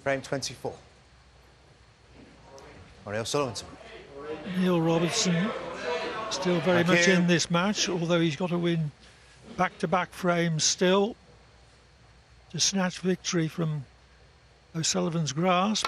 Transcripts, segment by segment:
Frame 24. Ronnie O'Sullivan. Neil Robertson still very much in this match, although he's got to win back-to-back frames still to snatch victory from O'Sullivan's grasp.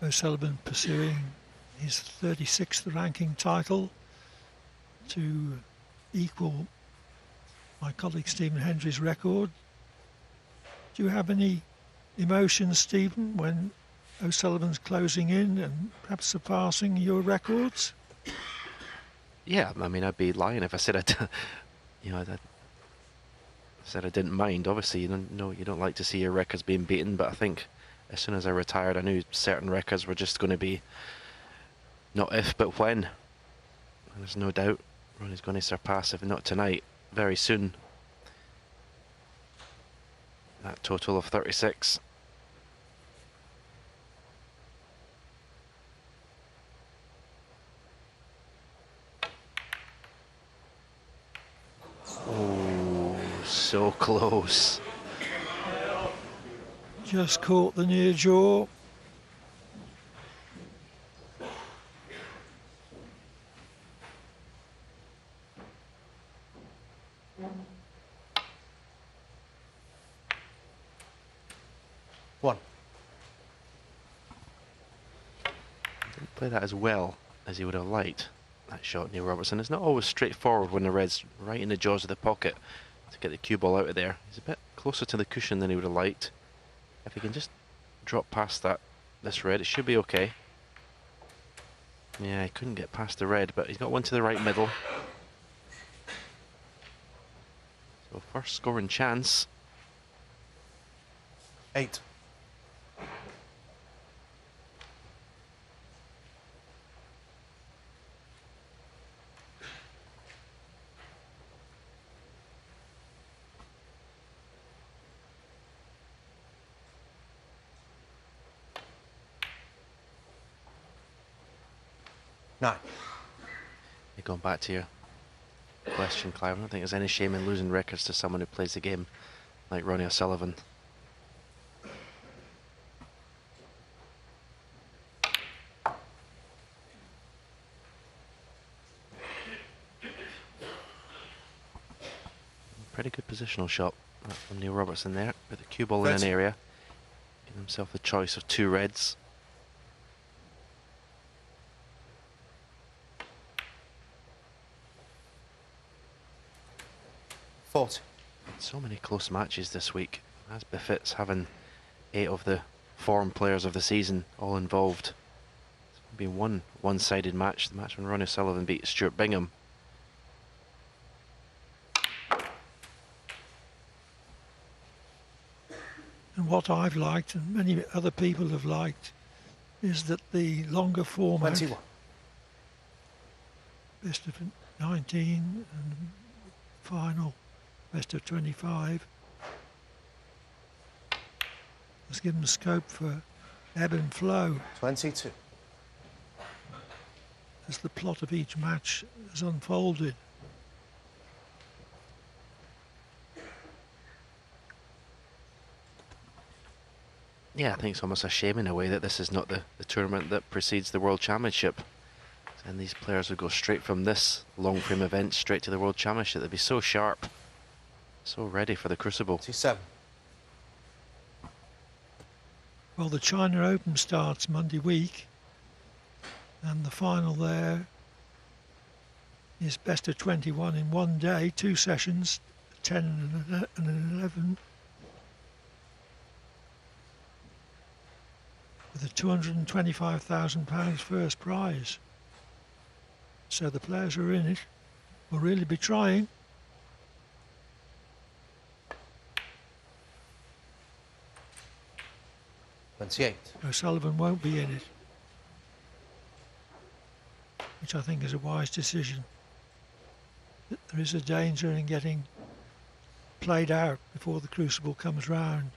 O'Sullivan pursuing his 36th ranking title to equal my colleague Stephen Hendry's record. Do you have any emotions, Stephen, when O'Sullivan's closing in and perhaps surpassing your records? Yeah, I mean, I'd be lying if I said I didn't mind. Obviously, you don't like to see your records being beaten, but I think as soon as I retired, I knew certain records were just going to be not if, but when. And there's no doubt Ronnie's going to surpass, if not tonight, very soon, that total of 36. Oh, so close. Just caught the near jaw. One. Didn't play that as well as he would have liked, that shot, Neil Robertson. It's not always straightforward when the red's right in the jaws of the pocket to get the cue ball out of there. He's a bit closer to the cushion than he would have liked. If he can just drop past this red, it should be okay. Yeah, he couldn't get past the red, but he's got one to the right middle. So first scoring chance. 8. Nine. You're going back to your question, Clive. I don't think there's any shame in losing records to someone who plays the game like Ronnie O'Sullivan. Pretty good positional shot from Neil Robertson there, with the cue ball in an area. Giving himself the choice of two reds. So many close matches this week, as befits having 8 of the form players of the season all involved. It's been one one-sided match, the match when Ronnie O'Sullivan beat Stuart Bingham. And what I've liked, and many other people have liked, is that the longer format, 21. best of 19 and final best of 25, has given scope for ebb and flow 22. as the plot of each match has unfolded. Yeah, I think it's almost a shame in a way that this is not the tournament that precedes the World Championship. And these players would go straight from this long frame event straight to the World Championship. They'd be so sharp, so ready for the crucible. 27. Well, the China Open starts Monday week, and the final there is best of 21 in one day, 2 sessions, 10 and 11. with a £225,000 first prize. So the players who are in it will really be trying. $28. O'Sullivan won't be in it, which I think is a wise decision. There is a danger in getting played out before the crucible comes round.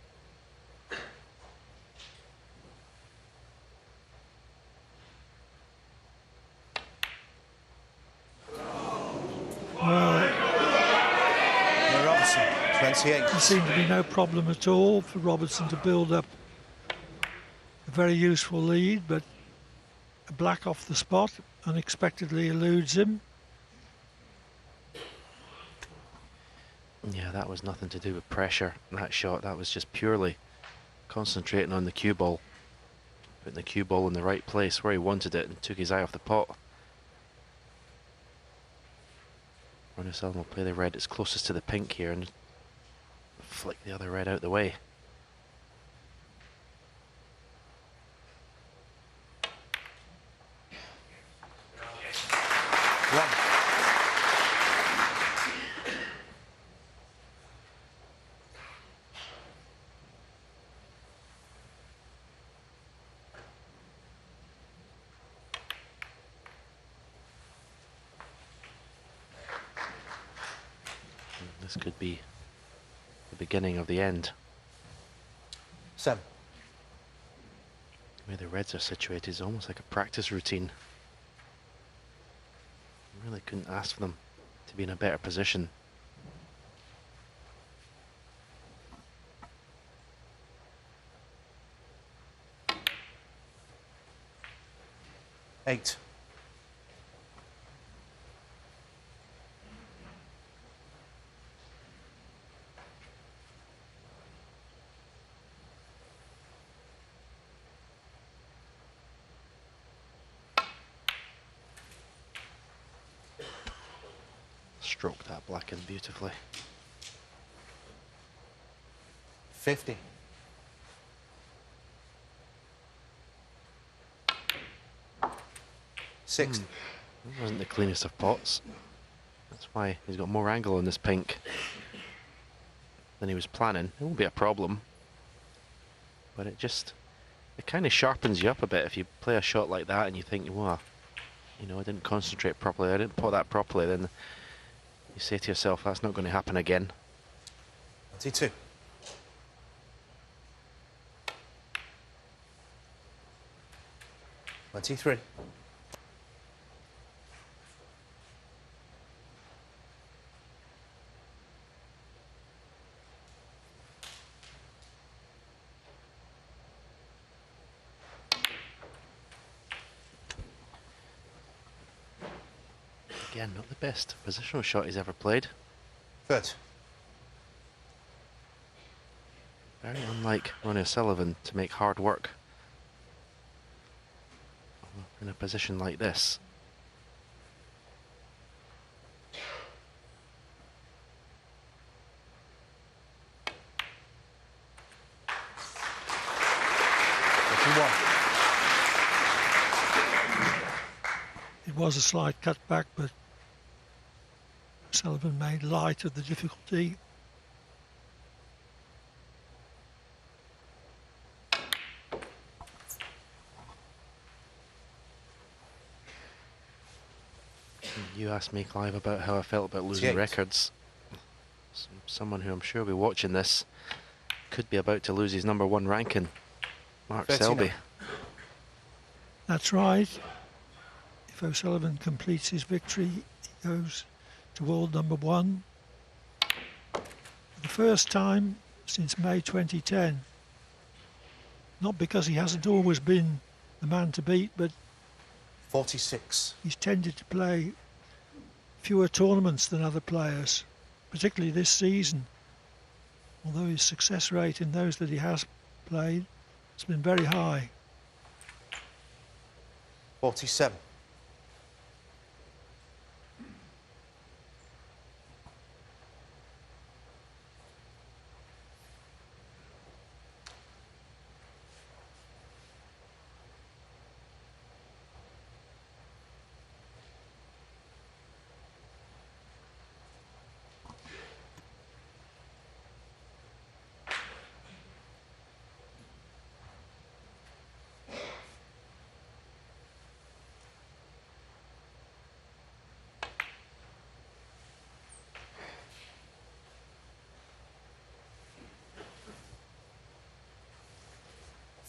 Well, No, Robertson, 28. there seemed to be no problem at all for Robertson to build up a very useful lead, but a black off the spot unexpectedly eludes him. Yeah, that was nothing to do with pressure. That shot, that was just purely concentrating on the cue ball. Putting the cue ball in the right place where he wanted it and took his eye off the pot. Ronnie O'Sullivan will play the red that's closest to the pink here and flick the other red out the way. One. This could be the beginning of the end. 7. The way the reds are situated is almost like a practice routine. Really couldn't ask for them to be in a better position. $8. Stroked that black in beautifully. 50. $6. It wasn't the cleanest of pots. That's why he's got more angle on this pink than he was planning. It won't be a problem, but it kind of sharpens you up a bit if you play a shot like that and you think, wow, you know, I didn't concentrate properly, I didn't pot that properly. Then you say to yourself, that's not going to happen again. 22. $23. Again, not the best positional shot he's ever played. 30. Very unlike Ronnie O'Sullivan to make hard work in a position like this. It was a slight cutback, but Sullivan made light of the difficulty. You asked me, Clive, about how I felt about losing 28. records. Someone who I'm sure will be watching this could be about to lose his #1 ranking, Mark 39. Selby. That's right. If O'Sullivan completes his victory, he goes to world #1 for the first time since May 2010. Not because he hasn't always been the man to beat, but 46. he's tended to play fewer tournaments than other players, particularly this season. Although his success rate in those that he has played has been very high. 47.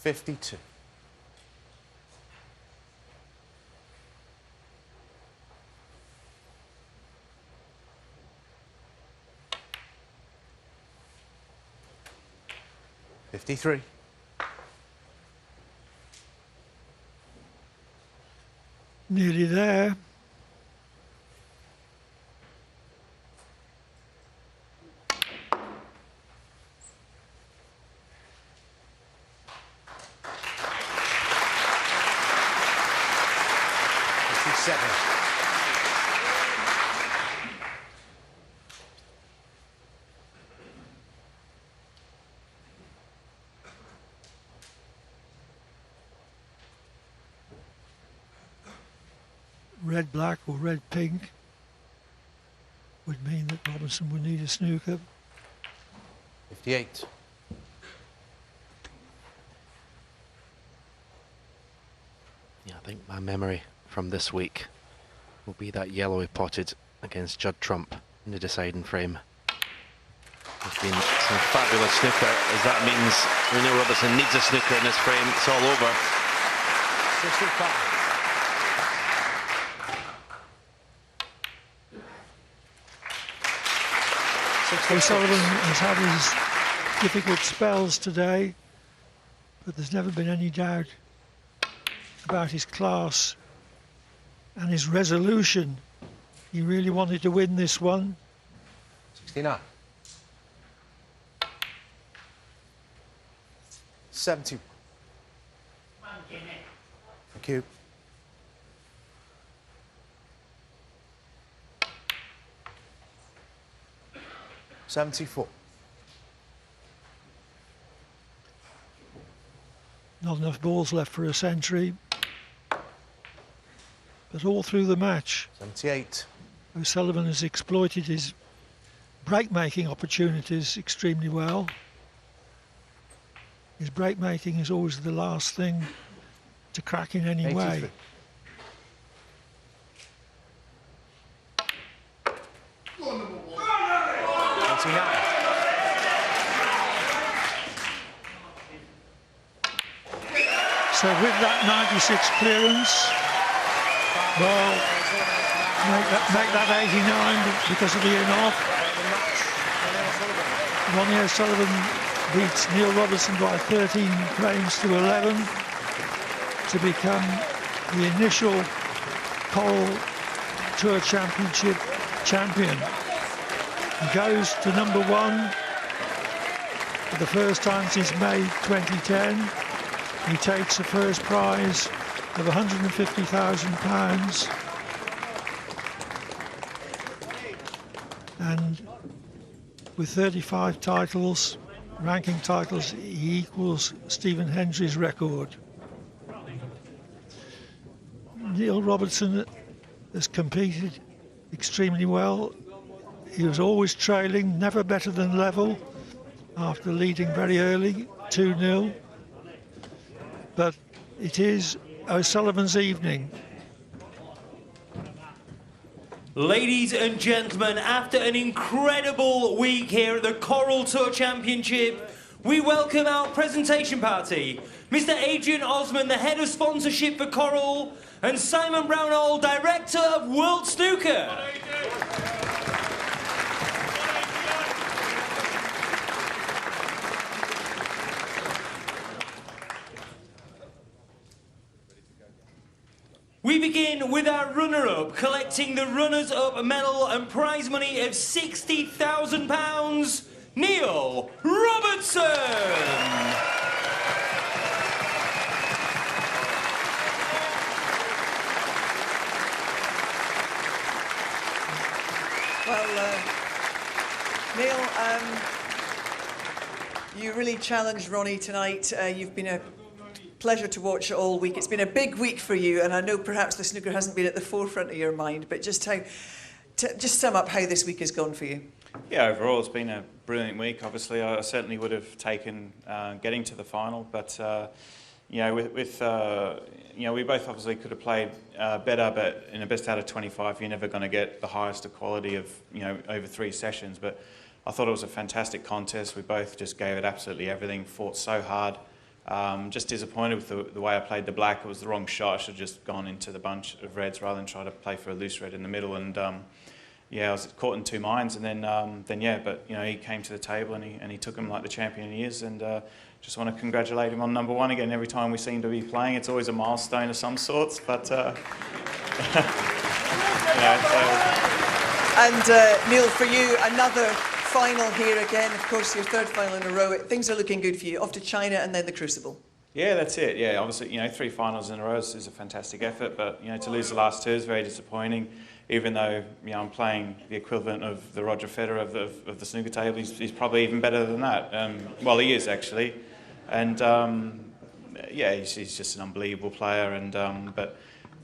52. $53. Nearly there. Seven. Red black or red pink would mean that Robertson would need a snooker. 58. Yeah, I think my memory from this week will be that yellowy potted against Judd Trump in the deciding frame. There's been some fabulous snooker, as that means Neil Robertson needs a snooker in this frame. It's all over. 65. O'Sullivan has had his difficult spells today, but there's never been any doubt about his class and his resolution. He really wanted to win this one. 69. 70. Thank you. $74. Not enough balls left for a century, but all through the match, 78. O'Sullivan has exploited his break-making opportunities extremely well. His break-making is always the last thing to crack in any way. 83. So with that 96 clearance, well, make that 89 because of the in-off. Ronnie O'Sullivan beats Neil Robertson by 13 frames to 11 to become the initial Coral Tour Championship champion. He goes to number one for the first time since May 2010. He takes a first prize of £150,000, and with 35 titles, ranking titles, he equals Stephen Hendry's record. Neil Robertson has competed extremely well. He was always trailing, never better than level, after leading very early, 2-0. But it is O'Sullivan's evening. Ladies and gentlemen, after an incredible week here at the Coral Tour Championship, we welcome our presentation party. Mr. Adrian Osman, the head of sponsorship for Coral, and Simon Brownell, director of World Snooker. We begin with our runner-up, collecting the runners-up medal and prize money of £60,000, Neil Robertson! Well, Neil, you really challenged Ronnie tonight. You've been a pleasure to watch all week. It's been a big week for you, and I know perhaps the snooker hasn't been at the forefront of your mind, but just sum up how this week has gone for you. Yeah, overall it's been a brilliant week. Obviously, I certainly would have taken getting to the final, but you know, you know, we both obviously could have played better, but in a best out of 25, you're never going to get the highest quality of, you know, over 3 sessions. But I thought it was a fantastic contest. We both just gave it absolutely everything, fought so hard. Just disappointed with the way I played the black. It was the wrong shot. I should have just gone into the bunch of reds rather than try to play for a loose red in the middle. And yeah, I was caught in two minds. And then yeah, but you know, he came to the table and he took him like the champion he is. And just want to congratulate him on number one again. Every time we seem to be playing, it's always a milestone of some sorts. But And Neil, for you, another final here again. Of course, your third final in a row. Things are looking good for you. Off to China and then the Crucible. Yeah, that's it. Yeah, obviously, you know, 3 finals in a row is a fantastic effort, but you know, to lose the last 2 is very disappointing. Even though you know I'm playing the equivalent of the Roger Federer of the snooker table, he's probably even better than that. Well, he is actually, and yeah, he's just an unbelievable player. And but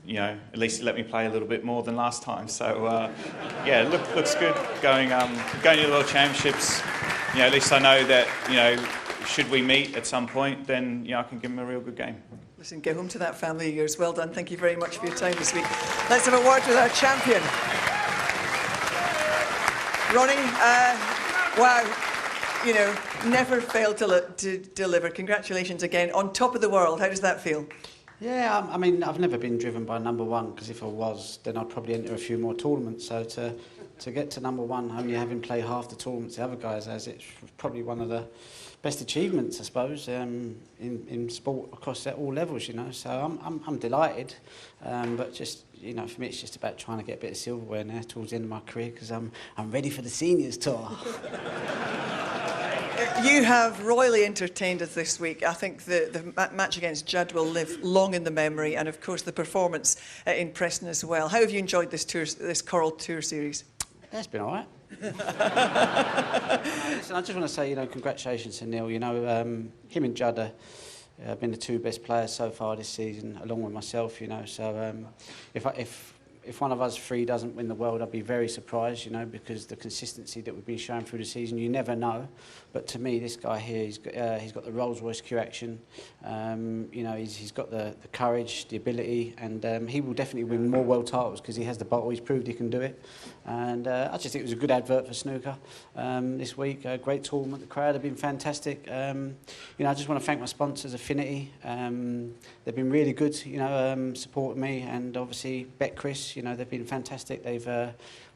you know, at least he let me play a little bit more than last time. So yeah, looks good going to the World Championships. You know, at least I know that you know, should we meet at some point, then you know I can give him a real good game. Listen, get home to that family of yours. Well done. Thank you very much for your time this week. Let's have a word with our champion. Ronnie, wow, you know, never failed to deliver. Congratulations again. On top of the world, how does that feel? Yeah, I mean, I've never been driven by number one, because if I was, then I'd probably enter a few more tournaments. So to get to number one, only having played half the tournaments the other guys has, it's probably one of the best achievements, I suppose, in sport across all levels, you know. So I'm delighted, but just, you know, for me it's just about trying to get a bit of silverware now towards the end of my career, because I'm ready for the seniors tour. You have royally entertained us this week. I think the match against Judd will live long in the memory, and of course the performance in Preston as well. How have you enjoyed this Coral Tour series? Yeah, it's been all right. Listen, I just want to say, you know, congratulations to Neil. You know, him and Judd have been the 2 best players so far this season, along with myself. You know, so if one of us 3 doesn't win the world, I'd be very surprised. You know, because the consistency that we've been showing through the season, you never know. But to me, this guy here, he's got the Rolls-Royce Q action. You know, he's got the courage, the ability, and he will definitely win more world titles because he has the bottle. He's proved he can do it. And I just think it was a good advert for snooker this week. A great tournament. The crowd have been fantastic. You know, I just want to thank my sponsors, Affinity. They've been really good. You know, supporting me, and obviously Bet Chris. You know, they've been fantastic. They've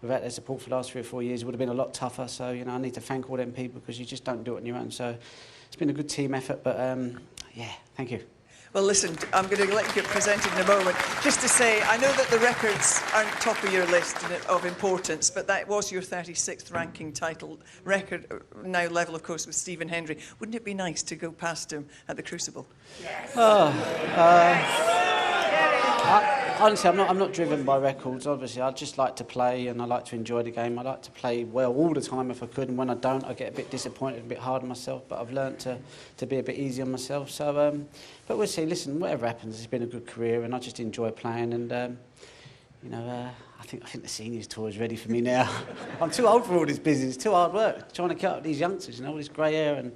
without their support for the last 3 or 4 years, it would have been a lot tougher. So, you know, I need to thank all them people, because you just don't do it on your own. So it's been a good team effort, but yeah, thank you. Well, listen, I'm going to let you get presented in a moment. Just to say, I know that the records aren't top of your list of importance, but that was your 36th ranking title record, now level, of course, with Stephen Hendry. Wouldn't it be nice to go past him at the Crucible? Yes. Honestly, I'm not driven by records. Obviously, I just like to play, and I like to enjoy the game. I like to play well all the time if I could, and when I don't, I get a bit disappointed, a bit hard on myself. But I've learnt to be a bit easy on myself. So, but we'll see. Listen, whatever happens, it's been a good career, and I just enjoy playing. And you know, I think the seniors tour is ready for me now. I'm too old for all this business. It's too hard work trying to keep up with these youngsters. You know, all this grey hair, and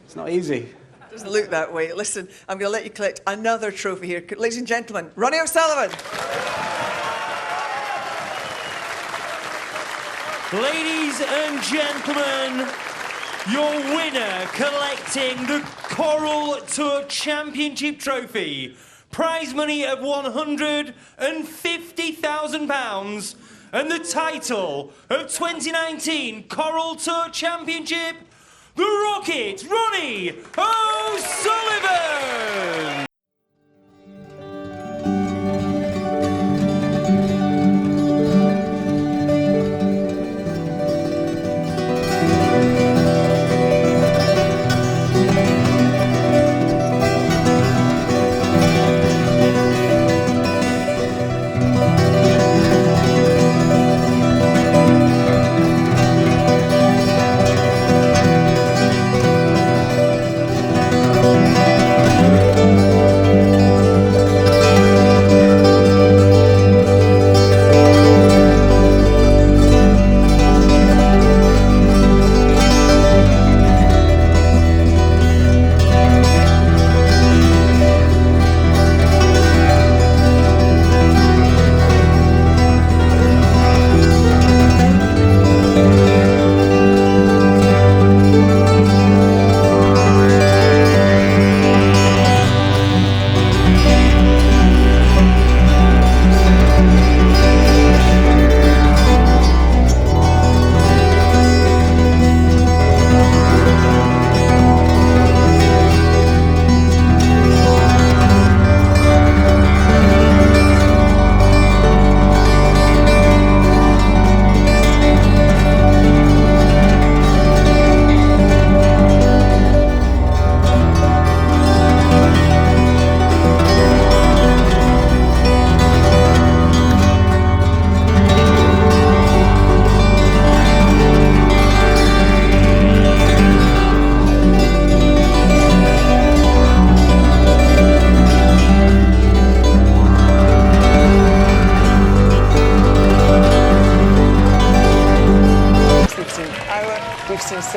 it's not easy. Doesn't look that way. Listen, I'm going to let you collect another trophy here. Ladies and gentlemen, Ronnie O'Sullivan. Ladies and gentlemen, your winner collecting the Coral Tour Championship trophy. Prize money of £150,000 and the title of 2019 Coral Tour Championship, the Rocket, Ronnie O'Sullivan!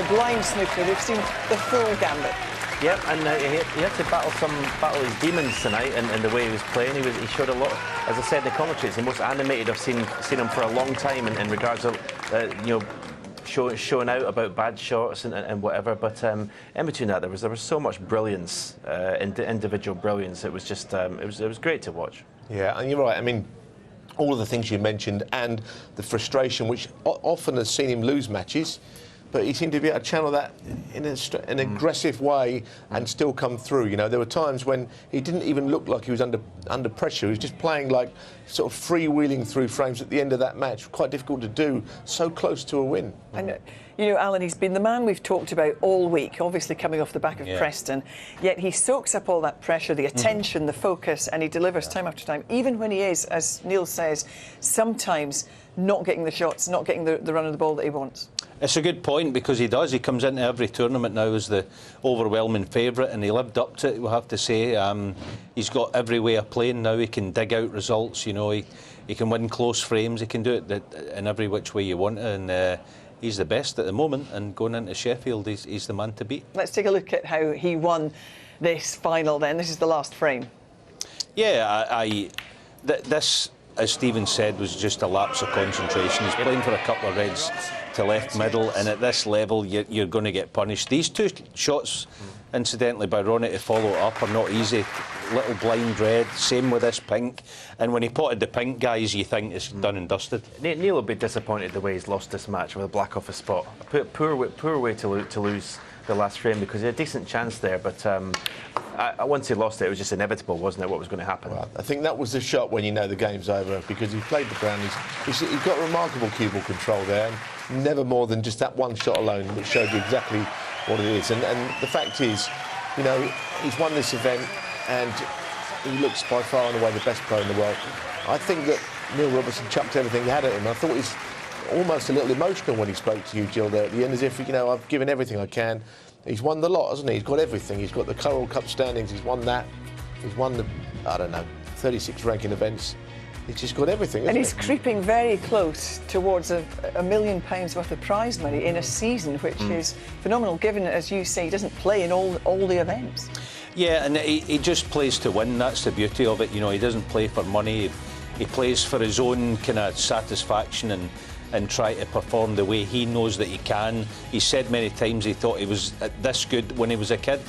a blind snooker. They've seen the full gambit. Yep, and he had to battle his demons tonight, and the way he was playing, he showed a lot. As I said in the commentary, it's the most animated I've seen him for a long time in regards to showing out about bad shots and whatever. But in between that, there was so much brilliance, individual brilliance. It was just it was great to watch. Yeah, and you're right. I mean, all of the things you mentioned and the frustration, which often has seen him lose matches. But he seemed to be able to channel that in an aggressive way and still come through. You know, there were times when he didn't even look like he was under pressure. He was just playing like sort of freewheeling through frames at the end of that match. Quite difficult to do, so close to a win. And, you know, Alan, he's been the man we've talked about all week, obviously coming off the back of Preston, yet he soaks up all that pressure, the attention, the focus, and he delivers time after time, even when he is, as Neil says, sometimes not getting the shots, not getting the run of the ball that he wants. It's a good point, because he does. He comes into every tournament now as the overwhelming favourite, and he lived up to it, we'll have to say. He's got every way of playing now. He can dig out results, you know. He can win close frames. He can do it in every which way you want, and he's the best at the moment. And going into Sheffield, he's the man to beat. Let's take a look at how he won this final then. This is the last frame. Yeah, this, as Stephen said, was just a lapse of concentration. He's playing for a couple of reds to left middle, and at this level you're going to get punished. These two shots, incidentally, by Ronnie to follow up are not easy. Little blind red, same with this pink, and when he potted the pink, guys, you think it's done and dusted. Neil will be disappointed the way he's lost this match with a black off a spot. Poor way to lose the last frame, because he had a decent chance there, but once he lost it, it was just inevitable, wasn't it, what was going to happen? Well, I think that was the shot when you know the game's over, because he played the ground. He's got remarkable cue ball control there, and never more than just that one shot alone, which showed you exactly what it is. And the fact is, you know, he's won this event, and he looks by far and away the best pro in the world. I think that Neil Robertson chucked everything he had at him. I thought he's almost a little emotional when he spoke to you, Jill, there at the end, as if, you know, I've given everything I can. He's won the lot, hasn't he? He's got everything. He's got the Coral Cup standings. He's won that. He's won the, I don't know, 36 ranking events. He's just got everything, and hasn't he's creeping very close towards £1 million worth of prize money in a season, which is phenomenal, given, as you say, he doesn't play in all the events. Yeah, and he just plays to win. That's the beauty of it. You know, he doesn't play for money. He plays for his own kind of satisfaction and try to perform the way he knows that he can. He said many times he thought he was this good when he was a kid,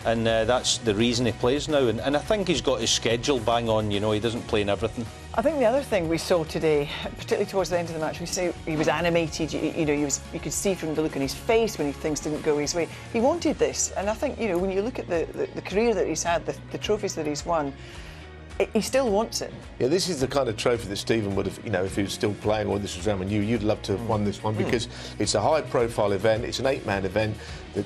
and that's the reason he plays now. And I think he's got his schedule bang on. You know, he doesn't play in everything. I think the other thing we saw today, particularly towards the end of the match, we say he was animated. You know, you could see from the look on his face when things didn't go his way. He wanted this, and I think, you know, when you look at the career that he's had, the trophies that he's won, he still wants it. Yeah, this is the kind of trophy that Stephen would have, you know, if he was still playing or this was around you'd love to have won this one, because it's a high-profile event, it's an 8-man event,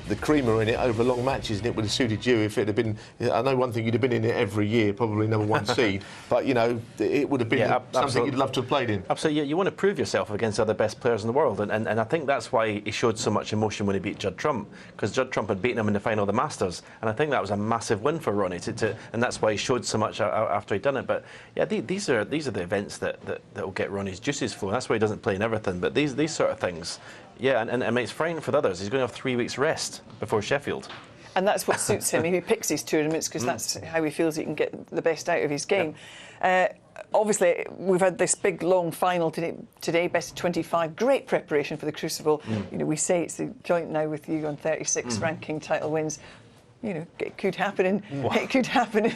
the cream are in it over long matches, and it would have suited you if it had been, I know one thing, you'd have been in it every year, probably number one seed, but, you know, it would have been something you'd love to have played in. Absolutely, you want to prove yourself against the other best players in the world, and I think that's why he showed so much emotion when he beat Judd Trump, because Judd Trump had beaten him in the final of the Masters, and I think that was a massive win for Ronnie, and that's why he showed so much after he'd done it. But yeah, these are the events that will get Ronnie's juices flowing. That's why he doesn't play in everything. But these sort of things, yeah, and I mean, it's frightening for the others. He's going to have 3 weeks rest before Sheffield. And that's what suits him. He picks his tournaments because that's how he feels he can get the best out of his game. Obviously, we've had this big, long final today, best of 25. Great preparation for the Crucible. You know, we say it's a joint now with you on 36 ranking title wins. You know, it could happen in Sheffield.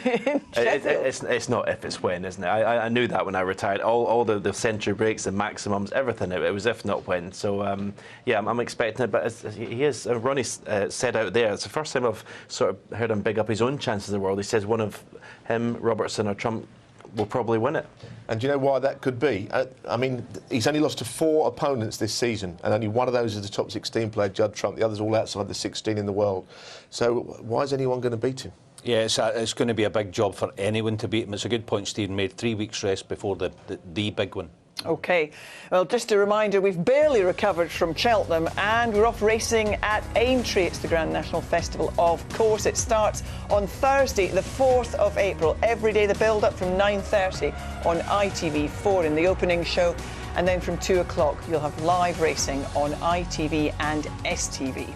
It's not if, it's when, isn't it? I knew that when I retired. All the century breaks, the maximums, everything. It was if, not when. So yeah, I'm expecting it. But he is. Ronnie said out there, it's the first time I've sort of heard him big up his own chances in the world. He says one of him, Robertson or Trump will probably win it. And do you know why that could be? I mean, he's only lost to 4 opponents this season, and only one of those is the top 16 player, Judd Trump. The others all outside the 16 in the world. So why is anyone going to beat him? Yeah, it's going to be a big job for anyone to beat him. It's a good point Stephen made. 3 weeks rest before the big one. OK, well, just a reminder, we've barely recovered from Cheltenham and we're off racing at Aintree. It's the Grand National Festival, of course. It starts on Thursday, the 4th of April. Every day, the build-up from 9:30 on ITV4 in the opening show. And then from 2 o'clock, you'll have live racing on ITV and STV.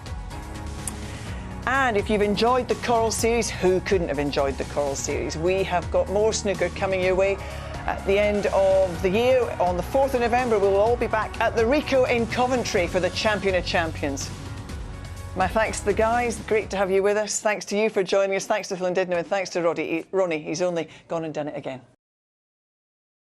And if you've enjoyed the Coral Series, who couldn't have enjoyed the Coral Series? We have got more snooker coming your way. At the end of the year, on the 4th of November, we will all be back at the Rico in Coventry for the Champion of Champions. My thanks to the guys. Great to have you with us. Thanks to you for joining us. Thanks to Phil and Didnam, and thanks to Ronnie. He's only gone and done it again.